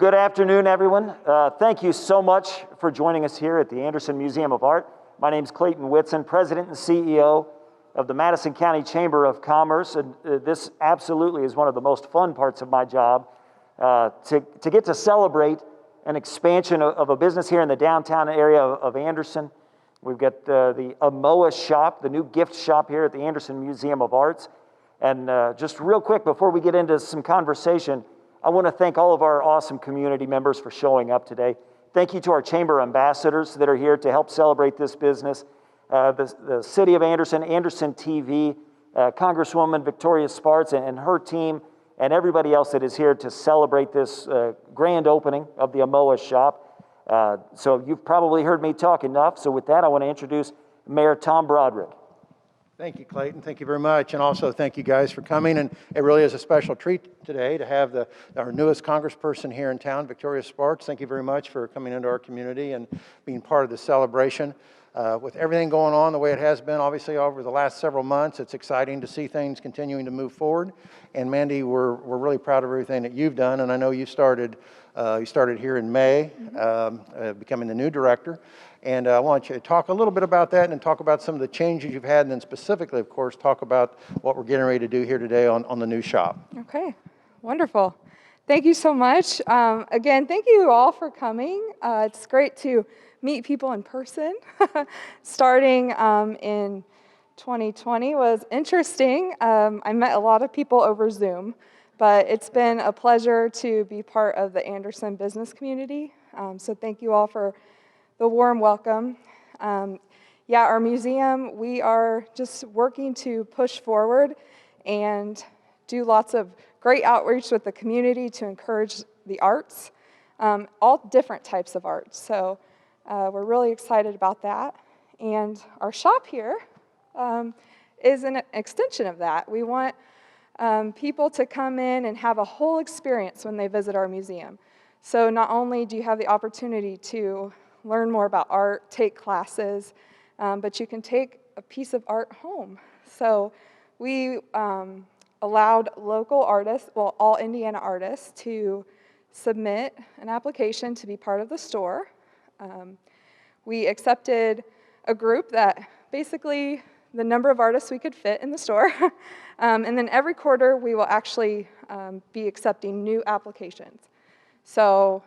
good afternoon, everyone. Thank you so much for joining us here at the Anderson Museum of Art. My name is Clayton Whitson, President and CEO of the Madison County Chamber of Commerce, and this absolutely is one of the most fun parts of my job, to get to celebrate an expansion of a business here in the downtown area of Anderson. We've got the AMOA shop, the new gift shop here at the Anderson Museum of Arts. And just real quick, before we get into some conversation, I want to thank all of our awesome community members for showing up today. Thank you to our chamber ambassadors that are here to help celebrate this business. The City of Anderson, Anderson TV, Congresswoman Victoria Spartz and her team, and everybody else that is here to celebrate this grand opening of the AMOA shop. So you've probably heard me talk enough. So with that, I want to introduce Mayor Tom Broderick. Thank you, Clayton. Thank you very much. And also thank you guys for coming. And it really is a special treat today to have our newest congressperson here in town, Victoria Spartz. Thank you very much for coming into our community and being part of the celebration. With everything going on the way it has been, obviously, over the last several months, it's exciting to see things continuing to move forward. And Mandy, we're really proud of everything that you've done. And I know you started here in May, becoming the new director. And I want you to talk a little bit about that and talk about some of the changes you've had, and then specifically, of course, talk about what we're getting ready to do here today on the new shop. Okay, wonderful. Thank you so much. Again, thank you all for coming. It's great to meet people in person. Starting in 2020 was interesting. I met a lot of people over Zoom, but it's been a pleasure to be part of the Anderson business community. So thank you all for the warm welcome. Yeah, our museum, we are just working to push forward and do lots of great outreach with the community to encourage the arts, all different types of arts. So we're really excited about that. And our shop here is an extension of that. We want people to come in and have a whole experience when they visit our museum. So not only do you have the opportunity to learn more about art, take classes, but you can take a piece of art home. So we allowed local artists, well, all Indiana artists, to submit an application to be part of the store. We accepted a group that basically the number of artists we could fit in the store. And then every quarter we will actually be accepting new applications. So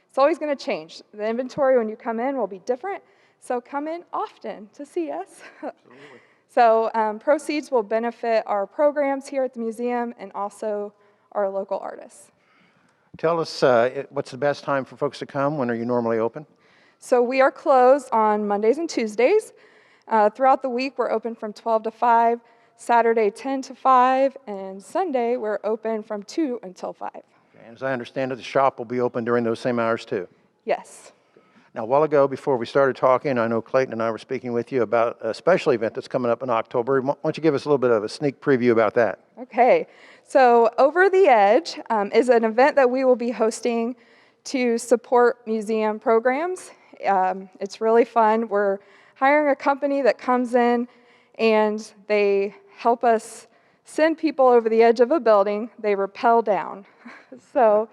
it's always going to change. The inventory when you come in will be different, so come in often to see us. Absolutely. So proceeds will benefit our programs here at the museum and also our local artists. Tell us what's the best time for folks to come? When are you normally open? So we are closed on Mondays and Tuesdays. Throughout the week, we're open from 12 to 5, Saturday 10 to 5, and Sunday we're open from 2 until 5. And as I understand it, the shop will be open during those same hours too? Yes. Now, a while ago, before we started talking, I know Clayton and I were speaking with you about a special event that's coming up in October. Why don't you give us a little bit of a sneak preview about that? Okay. So Over the Edge is an event that we will be hosting to support museum programs. It's really fun. We're hiring a company that comes in and they help us send people over the edge of a building. They rappel down. So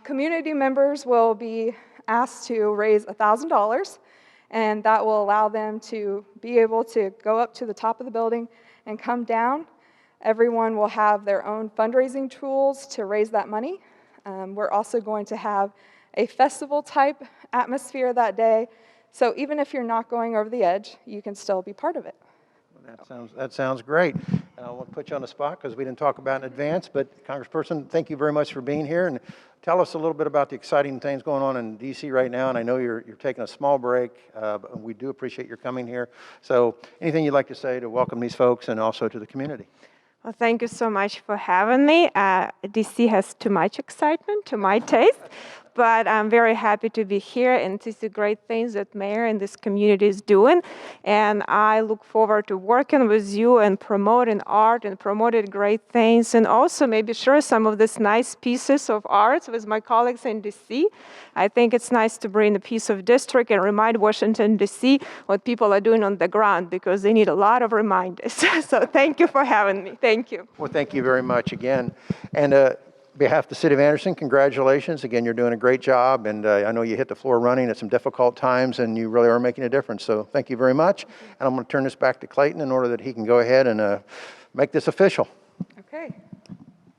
community members will be asked to raise $1,000, and that will allow them to be able to go up to the top of the building and come down. Everyone will have their own fundraising tools to raise that money. We're also going to have a festival-type atmosphere that day, so even if you're not going over the edge, you can still be part of it. That sounds great. I won't put you on the spot because we didn't talk about it in advance, but Congressperson, thank you very much for being here, and tell us a little bit about the exciting things going on in D.C. right now. And I know you're taking a small break, but we do appreciate your coming here. So anything you'd like to say to welcome these folks and also to the community? Well, thank you so much for having me. D.C. has too much excitement to my taste, but I'm very happy to be here and to see great things that Mayor and this community is doing. And I look forward to working with you and promoting art and promoting great things, and also maybe share some of these nice pieces of art with my colleagues in D.C. I think it's nice to bring a piece of district and remind Washington, D.C. what people are doing on the ground, because they need a lot of reminders. So thank you for having me. Thank you. Well, thank you very much again. And behalf of the City of Anderson, congratulations. Again, you're doing a great job, and I know you hit the floor running at some difficult times, and you really are making a difference. So thank you very much. And I'm going to turn this back to Clayton in order that he can go ahead and make this official. Okay.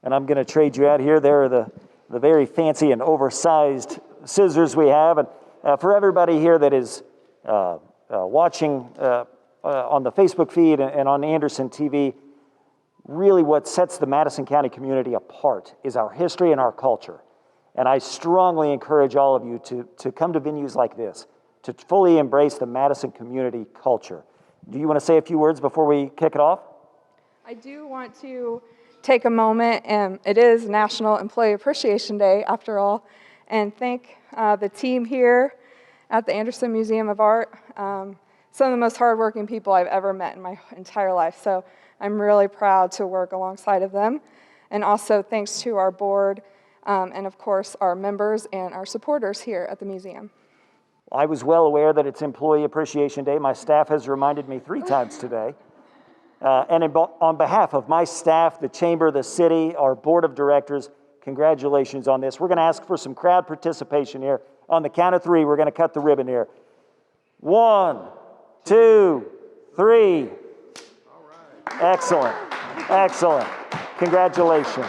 And I'm going to trade you out here. There are the very fancy and oversized scissors we have. And for everybody here that is watching on the Facebook feed and on Anderson TV, really what sets the Madison County community apart is our history and our culture. And I strongly encourage all of you to come to venues like this, to fully embrace the Madison community culture. Do you want to say a few words before we kick it off? I do want to take a moment, and it is National Employee Appreciation Day after all, and thank the team here at the Anderson Museum of Art. Some of the most hardworking people I've ever met in my entire life. So I'm really proud to work alongside of them. And also thanks to our board and of course our members and our supporters here at the museum. I was well aware that it's Employee Appreciation Day. My staff has reminded me 3 times today. On behalf of my staff, the chamber, the city, our board of directors, congratulations on this. We're going to ask for some crowd participation here. On the count of 3, we're going to cut the ribbon here. 1, 2, 3. Excellent. Excellent. Congratulations.